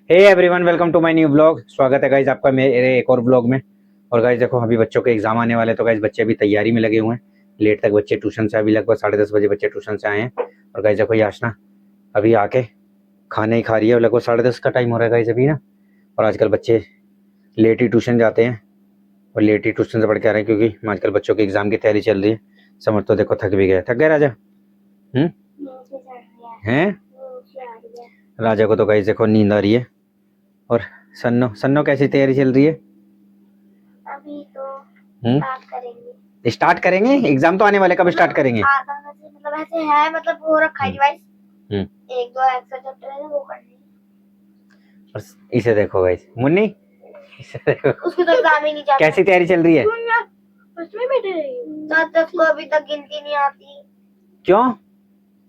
Hey everyone, welcome to my new blog. स्वागत है guys आपका मेरे एक और ब्लॉग में। और गाइज देखो, अभी बच्चों के एग्जाम आने वाले, तो गाइज बच्चे अभी तैयारी में लगे हुए हैं। लेट तक बच्चे ट्यूशन से, अभी लगभग 10:30 बजे बच्चे ट्यूशन से आए हैं। और गाइज देखो, याचना अभी आके खाना ही खा रही है। लगभग 10:30 का टाइम हो रहा है गाइज अभी ना। और आजकल बच्चे लेट ही ट्यूशन जाते हैं और लेट ही ट्यूशन से पढ़ के आ रहे हैं, क्योंकि आजकल बच्चों की एग्जाम की तैयारी चल रही है। समझ तो देखो थक भी गया। थक गया राजा? हैं? राजा को तो गाइज देखो नींद आ रही है। और सन्नो सन्नो कैसी तैयारी चल रही है? अभी तो स्टार्ट करेंगे। एग्जाम तो आने वाले, कब स्टार्ट करेंगे? मतलब ऐसे है, मतलब वो रखा है डिवाइस। एक दो एक्स्ट्रा चैप्टर है वो करनी है। और इसे देखो गाइस, मुन्नी इसे देखो, उसकी तो एग्जाम ही नहीं जाता। कैसी तैयारी चल रही है? उसमें बैठे रही 10 को अभी तक गिनती नहीं आती। क्यों?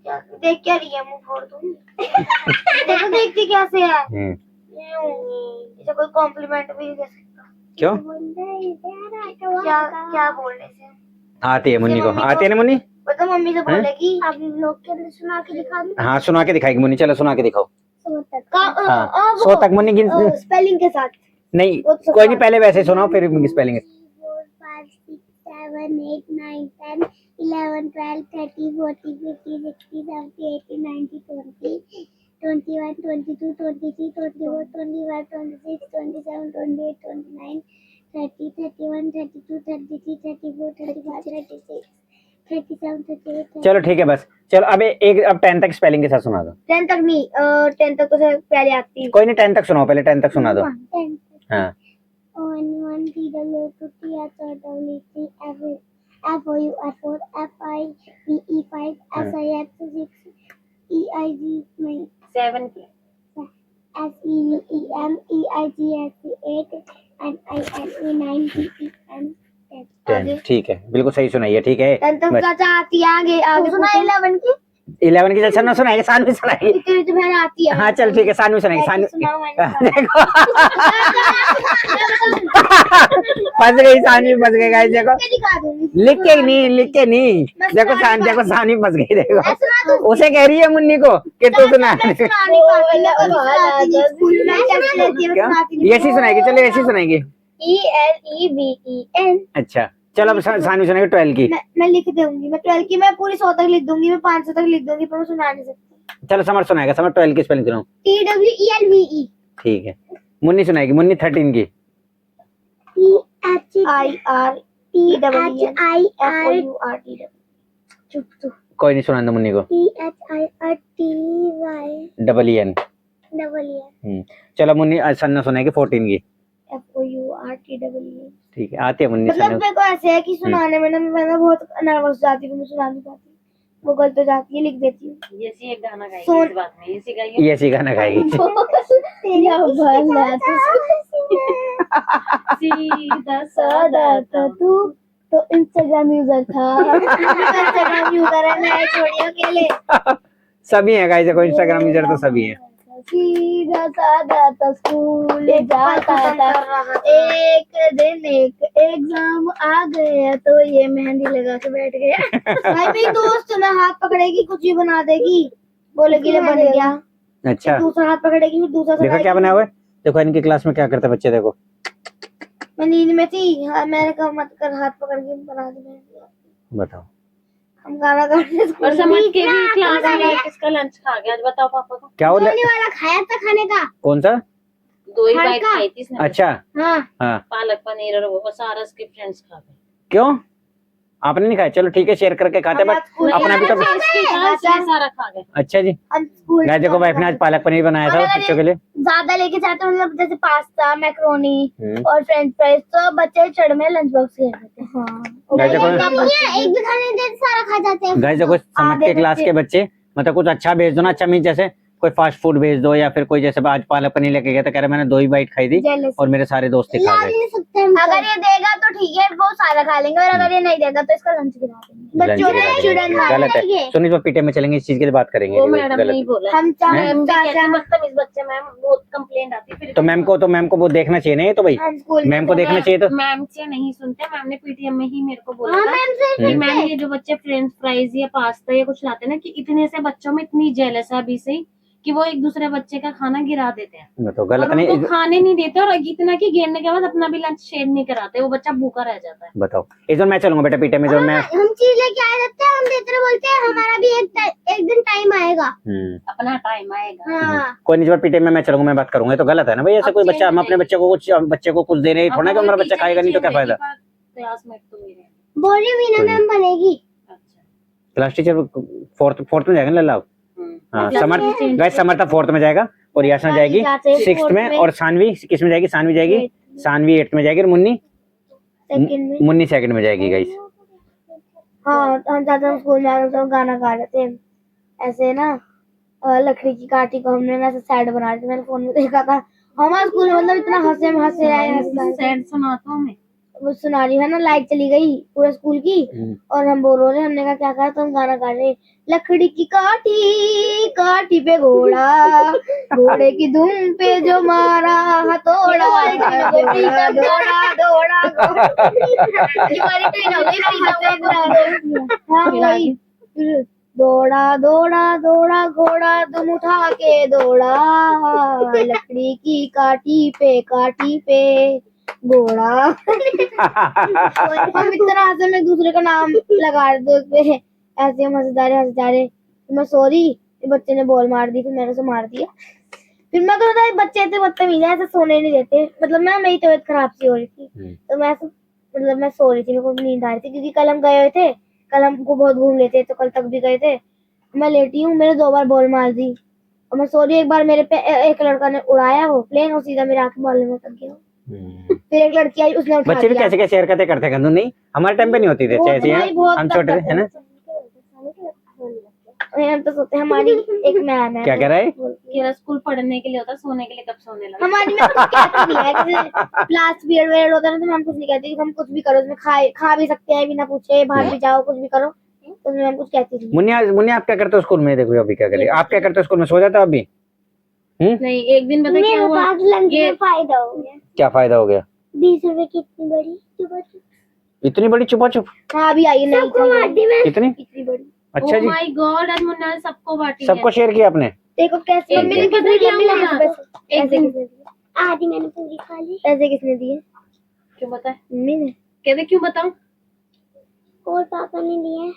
देख क्या रही है, मुंह फोड़ दूं। देखो देखती कैसे है। इसे कोई कॉम्प्लीमेंट भी नहीं दे सकता। क्यों? क्या क्या बोलने से आती है मुन्नी को, आती है ना मुन्नी? पता मम्मी से बोलेगी आप लोग के सुना के दिखा दो। हाँ सुना के दिखाएगी मुन्नी, चलो सुना के दिखाओ। हाँ 100 तक मुन्नी गिन। स्पेलिंग के साथ नहीं कोई नहीं, पहले वैसे सुनाओ फिर स्पेलिंग। 4 5 6 7 8 9 10 11 12 13 14 15 16 17 18 19 20 21 22 23 24 25 26 27 28 29 30 31 32 33 34 35 36 37 38। चलो ठीक है बस, चलो अब 10 तक स्पेलिंग के साथ सुना दो। 10 तक नहीं, 10 तक तो पहले आती है। कोई नहीं, 10 तक सुनाओ, पहले 10 तक सुना दो। हाँ 1 1 T W T H R W T F O U R 4 F I V E 5 S I X 6 E I G 7 S E V E M E I G S 8 N I N E 9 T E N 10। ठीक है, बिल्कुल सही सुनाइए। ठीक है 10 तक चाचा आती है। आगे आगे सुना 11 की। 11 की चल सुनाएंगे, सानवी सुनाएगी। इतनी तो बहन आती है। हाँ चल ठीक है, सानवी सुनाएगी। सानवी देखो फंस गई सानवी, फंस गई गाइस। देखो लिख के नहीं देखो देखो सानवी फंस गई। देखो उसे कह रही है मुन्नी को कि तू सुना। ऐसी सुनाएगी, चलो ऐसी सुनाएगी। ELEVEN। अच्छा चलो अब सानवी सुनाएगी 12 की। मैं लिख दूंगी, मैं 12 की मैं पूरी 100 तक लिख दूंगी, मैं 500 तक लिख दूंगी, पर मैं सुना नहीं सकती। चलो समर सुनाएगा, समर 12 की स्पेलिंग सुनाओ। TWELVE। ठीक है, मुन्नी सुनाएगी, मुन्नी 13 की। THIRTWENFOURTW। चुप चुप। कोई नहीं, सुना दो मुन्नी को। THIRTYEEN। चलो मुन्नी सन्ना सुनाएगी 14 की। FOURTWE। ठीक है, आती है मुन्नी मतलब मेरे को ऐसे है कि सुनाने में ना मैं बहुत नर्वस जाती हूँ, मैं सुना नहीं पाती, वो गलत हो जाती है, लिख देती हूँ। ये सी एक गाना गाएगी, इस बात में ये सी गाइए। ये सी गाना गाएगी। तेरा भला सीधा साधा था तू, तो इंस्टाग्राम यूजर था। इंस्टाग्राम यूजर है मैं, छोड़ियों के लिए सभी है गाइस, देखो इंस्टाग्राम यूजर तो सभी है। सीधा साधा था, स्कूल जाता था, एक दिन एक एग्जाम आ गया तो ये मेहंदी लगा के बैठ गया। भाई मेरी दोस्त मैं हाथ पकड़ेगी कुछ भी बना देगी, बोलेगी ले बन गया। अच्छा दूसरा हाथ पकड़ेगी फिर दूसरा। देखो क्या बना हुआ है, देखो इनकी क्लास में क्या करते हैं बच्चे। देखो मैं नींद में थी, मैंने कहा मत कर, हाथ पकड़ के बना दे। बताओ हम गाना गाने और समझ के भी क्लास में किसका लंच खा गया आज बताओ पापा को। क्या बोले? वाला खाया था खाने का। कौन सा? 2 ही बाइट खाई थी इसने। अच्छा हाँ हाँ, पालक पनीर और वो सारा उसके फ्रेंड्स खा गए। क्यों आपने नहीं खाया? चलो ठीक है, शेयर करके खाते, बट अपना भी तो। सारा खा गए। अच्छा जी, मैं देखो वाइफ ने आज पालक पनीर बनाया था बच्चों के लिए। ज्यादा लेके जाते हैं, मतलब जैसे पास्ता मैक्रोनी और फ्रेंच फ्राइज, तो बच्चे चढ़ में लंच बॉक्स ले जाते हैं। एक भी खाने देते सारा खा जाते हैं। गाइस देखो समझ के क्लास के बच्चे, मतलब कुछ अच्छा भेज दो ना। अच्छा मीन जैसे कोई फास्ट फूड भेज दो, या फिर कोई जैसे आज पालक पनीर लेके गया तो कह रहा मैंने 2 ही बाइट खाई थी और मेरे सारे दोस्त ही खा गए। अगर ये देगा तो ठीक है, वो सारा खा लेंगे, और अगर ये नहीं देगा तो इसका लंच गिरा देंगे। बच्चों ने गलत है, सुनिए तो पीटे में चलेंगे, इस चीज के लिए बात करेंगे। वो मैडम नहीं बोला, हम मैम भी कहती मतलब इस बच्चे मैम बहुत कंप्लेंट आती फिर तो मैम को वो देखना चाहिए नहीं, तो भाई मैम को देखना चाहिए। तो मैम से नहीं सुनते, मैम ने पीटीएम में ही मेरे को बोला था कि मैम ये जो बच्चे फ्रेंच फ्राइज या पास्ता या कुछ लाते हैं ना, कि इतने से बच्चों में इतनी जेलस है अभी से कि वो एक दूसरे बच्चे का खाना गिरा देते हैं मैं तो गलत और नहीं उनको खाने नहीं देते और इतना कि गिरने के बाद अपना भी लंच शेयर नहीं कराते, वो बच्चा भूखा रह जाता है। बताओ, इस बार मैं चलूंगा बेटा पीटे में, जो मैं हम चीज लेके आ जाते हैं, हम देते रहे, बोलते हैं हमारा भी एक दिन टाइम आएगा। अपना टाइम आएगा। हाँ कोई नहीं, इस बार पीटे में मैं चलूंगा, मैं बात करूंगा। ये तो गलत है ना भाई, ऐसा कोई बच्चा, हम अपने बच्चे को कुछ दे रहे हैं, थोड़ा कि हमारा बच्चा खाएगा नहीं तो क्या फायदा। क्लासमेट तो मेरे। बोली मीना मैम बनेगी। अच्छा। क्लास टीचर फोर्थ में जाएगा ना लल्ला। हाँ, समर गाइस, समर था 4th में जाएगा और यासना जाएगी 6th में, और सानवी किस में जाएगी? सानवी जाएगी, सानवी 8th में जाएगी, और मुन्नी 2nd में जाएगी गाइस। हाँ हम ज्यादा स्कूल में आते तो गाना गा रहे थे ऐसे ना, लकड़ी की काठी को हमने ना ऐसे साइड बना दी थी, मैंने फोन में देखा था। हमारे स्कूल में मतलब इतना हंसे आए, सैड सुनाता हूँ मैं। वो सुना रही है ना, लाइट चली गई पूरे स्कूल की और हम बोल रहे, हमने कहा क्या करा, तो हम गाना गा रहे, लकड़ी की काठी काठी पे घोड़ा, घोड़े की धुन पे जो मारा हथौड़ा, दौड़ा दौड़ा दौड़ा दौड़ा दौड़ा घोड़ा दुम उठा के दौड़ा, लकड़ी की काठी पे घोड़ा। हम इतना हंसे, में एक दूसरे का नाम लगा रहे थे उसपे, ऐसे हम हंस जा रहे। मैं सॉरी, बच्चे ने बॉल मार दी, फिर मैंने उसे मार दिया। फिर मैं तो बच्चे थे बदतमीज ऐसे सोने नहीं देते, मतलब ना मेरी तबीयत खराब सी हो रही थी तो मैं सो रही थी, मेरे को नींद आ रही थी क्योंकि कल हम गए हुए थे, कल हमको बहुत घूम लेते, तो कल तक भी गए थे। मैं लेटी हूँ, मैंने 2 बार बॉल मार दी और मैं सो रही, एक बार मेरे पे एक लड़का ने उड़ाया वो प्लेन और सीधा मेरे आंख बॉल में उतर गया। फिर एक लड़की आई, उसने उठा बच्चे भी दिया। कैसे हरकतें करते हैं गंदू, नहीं हमारे टाइम पे नहीं होती थी ऐसी, हम छोटे थे, है ना। हम तो सोते हैं, हमारी एक मैम है, क्या कह रहा है? कि स्कूल पढ़ने के लिए होता, सोने के लिए कब सोने लगा। हमारी मैम कुछ कहती नहीं है, क्लास पीरियड होता है ना तो मैम कुछ नहीं कहती, हम कुछ भी करो उसमें खा भी सकते हैं बिना पूछे, बाहर भी जाओ, कुछ भी करो, तो मैम कुछ कहती नहीं। मुन्नी आप क्या करते हो स्कूल में? देखो अभी क्या करिए, आप क्या करते हो स्कूल में? सो जाते हो अभी? नहीं, एक दिन पता क्या हुआ, ये फायदा हो गया। क्या फायदा हो गया? 20 रुपए की इतनी बड़ी चुप, इतनी बड़ी चुपा चुप? हाँ अभी आई नहीं कितनी इतनी बड़ी। अच्छा oh जी, my God, आज मुन्ना ने सबको बांटी है। सबको शेयर किया आपने? देखो कैसे एक दिन पता क्या हुआ, एक दिन आधी मैंने पूरी खा ली। पैसे किसने दिए? क्यों बताए? मम्मी ने। कहते क्यों बताऊं? और पापा ने दिए।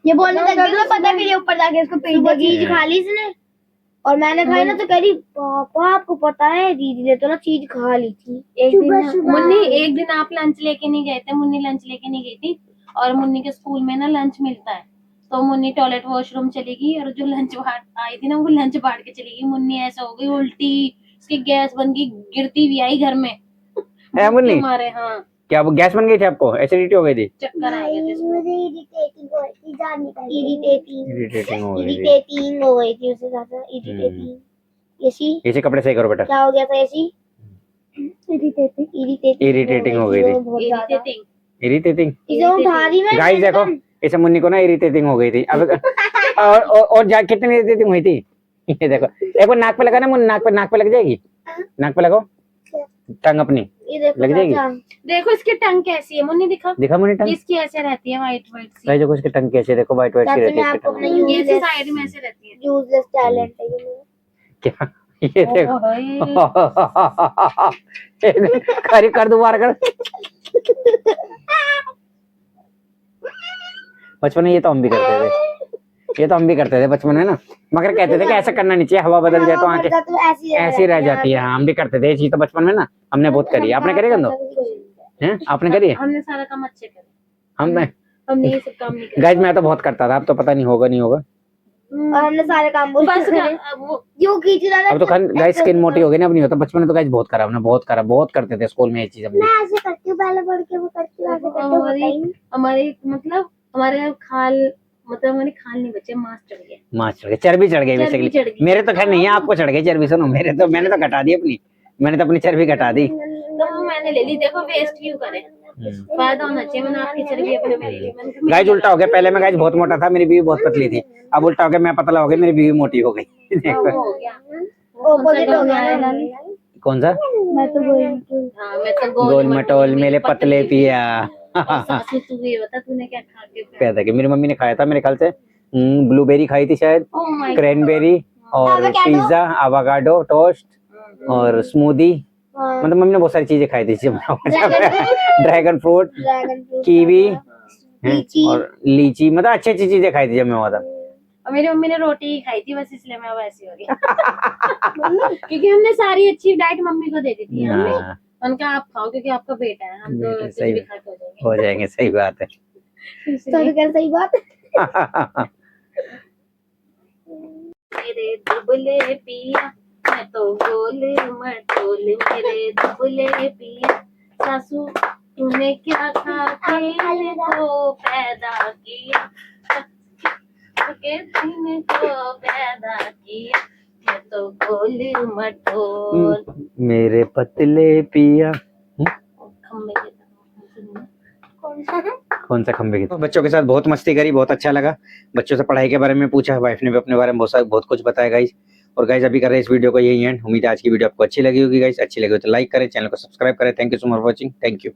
ये बोलने लगी तो पता फिर ऊपर जाके इसको चीज खा ली इसने और मैंने खाई ना तो कह रही पापा आपको पता है दीदी ने तो ना चीज खा ली थी। एक दिन मुन्नी, एक दिन आप लंच लेके नहीं गए थे, मुन्नी लंच लेके नहीं गई थी और मुन्नी के स्कूल में ना लंच मिलता है, तो मुन्नी टॉयलेट वॉशरूम चली गई और जो लंच बांट आई थी ना वो लंच बांट के चली गई। मुन्नी ऐसा हो गई उल्टी, उसकी गैस बन गई, गिरती भी आई घर में मुन्नी हमारे। हाँ, क्या वो गैस बन गई थी आपको? एसिडिटी हो गई थी? चक्कर आ गए थे। मुझे इरिटेटिंग हो गई थी, जान निकल इरिटेटिंग हो गई थी। इरिटेटिंग हो गई थी उससे ज्यादा इरिटेटिंग। ऐसे कपड़े सही करो बेटा। क्या हो गया था ऐसी? इरिटेटिंग हो गई थी। इरिटेटिंग इरिटेटिंग इसे उठा रही मैं। गाइस देखो, इसे मुन्नी को ना इरिटेटिंग हो गई थी अब। और कितनी इरिटेटिंग हुई थी ये देखो, एक बार नाक पे लगा ना मुन्नी, नाक पे लग जाएगी, नाक पे लगाओ टंग अपनी, लग जाएगी। देखो इसकी टंग कैसी है मुन्नी, दिखा मुन्नी टंग, इसकी ऐसे रहती है वाइट वाइट सी। गाइस देखो इसकी टंग कैसे, देखो वाइट वाइट सी रहती है इसकी टंग। ये सी साइड में ऐसे रहती है। यूजलेस टैलेंट है ये। क्या ये देखो, ओए, कर दोबारा कर। बचपन में ये तो हम भी करते थे, ये तो हम भी करते थे बचपन में ना, मगर कहते थे कि ऐसा करना नहीं चाहिए, हवा बदल जाए तो आंखें ऐसी रह जाती है। हम भी करते थे ये चीज तो बचपन में ना, हमने बहुत करी है। आपने करी गंदो हैं? आपने करी है? हमने सारा काम अच्छे करे, हमने ये सब काम नहीं करे। गाइस मैं तो बहुत करता था, अब तो पता नहीं होगा नहीं होगा। और हमने सारे काम बस वो जो खींच रहा अब तो गाइस स्किन मोटी हो गई ना, अब नहीं होता। बचपन में तो गाइस बहुत करा, हमने बहुत करते थे स्कूल में ये चीज। अपनी मैं ऐसे करती हूँ, पहले पढ़ के वो करती हूँ, ऐसे करती हूँ। हमारे मतलब हमारे खाल, मतलब हमारी खाल नहीं बचे, मांस चढ़ गया, मांस चढ़ गए, चर्बी चढ़ गई बेसिकली। मेरे तो खैर नहीं है, आपको चढ़ गई चर्बी। सुनो मैंने तो घटा दी अपनी, मैंने तो अपनी चर्बी घटा दी। तो वो मैंने ले ली। देखो वेस्ट क्यों करे, फायदा होना चाहिए। मैंने आपकी चर्बी अपने में ले ली। गाइस उल्टा हो गया, पहले मैं गाइस बहुत मोटा था, मेरी बीवी बहुत पतली थी। अब उल्टा हो गया, मैं पतला हो गया, मेरी बीवी मोटी हो गई। वो हो गया, ऑपोजिट हो गया। कौन सा? मैं तो मैं तो गोल मटोल मेरे पतले पिया। सासू तू ये बता तूने क्या खा के क्या था कि मेरी मम्मी ने खाया था मेरे ख्याल से, ब्लूबेरी खाई थी शायद, ओह माय क्रैनबेरी और Avocado? पिज्जा, एवोकाडो, टोस्ट और स्मूदी। हाँ, मतलब मम्मी ने बहुत सारी चीजें खाई थी dragon fruit, dragon fruit, kiwi लीची। और लीची, मतलब अच्छी अच्छी चीजें खाई थी जब मैं वहाँ था। और मेरी मम्मी ने रोटी ही खाई थी बस, इसलिए मैं वैसी हो रही क्योंकि हमने सारी अच्छी डाइट मम्मी को दे दी थी हमने। हाँ, उनका आप खाओ क्योंकि आपका बेटा है, हम तो बेटा, कुछ सही भी बात। खा के हो जाएंगे। हो जाएंगे, सही बात है। इसलिए कर सही बात। मेरे दुबले पिया, मैं तो गोल मटोल, मेरे दुबले पिया, सासू तूने क्या खा के इनको पैदा किया, के को पैदा किया, मैं तो गोल मटोल। मेरे पतले पिया। खम्बे के तरह। कौन सा है? कौन सा खंबे की? तो बच्चों के साथ बहुत मस्ती करी, बहुत अच्छा लगा। बच्चों से पढ़ाई के बारे में पूछा, वाइफ ने भी अपने बारे में बहुत कुछ बताया गाइस। और गाइस अभी कर रहे हैं इस वीडियो को यही एंड। उम्मीद है आज की वीडियो आपको अच्छी लगी होगी गाइस। अच्छी लगी हो तो लाइक करें, चैनल को सब्सक्राइब करें। Thank you so much for watching. Thank you.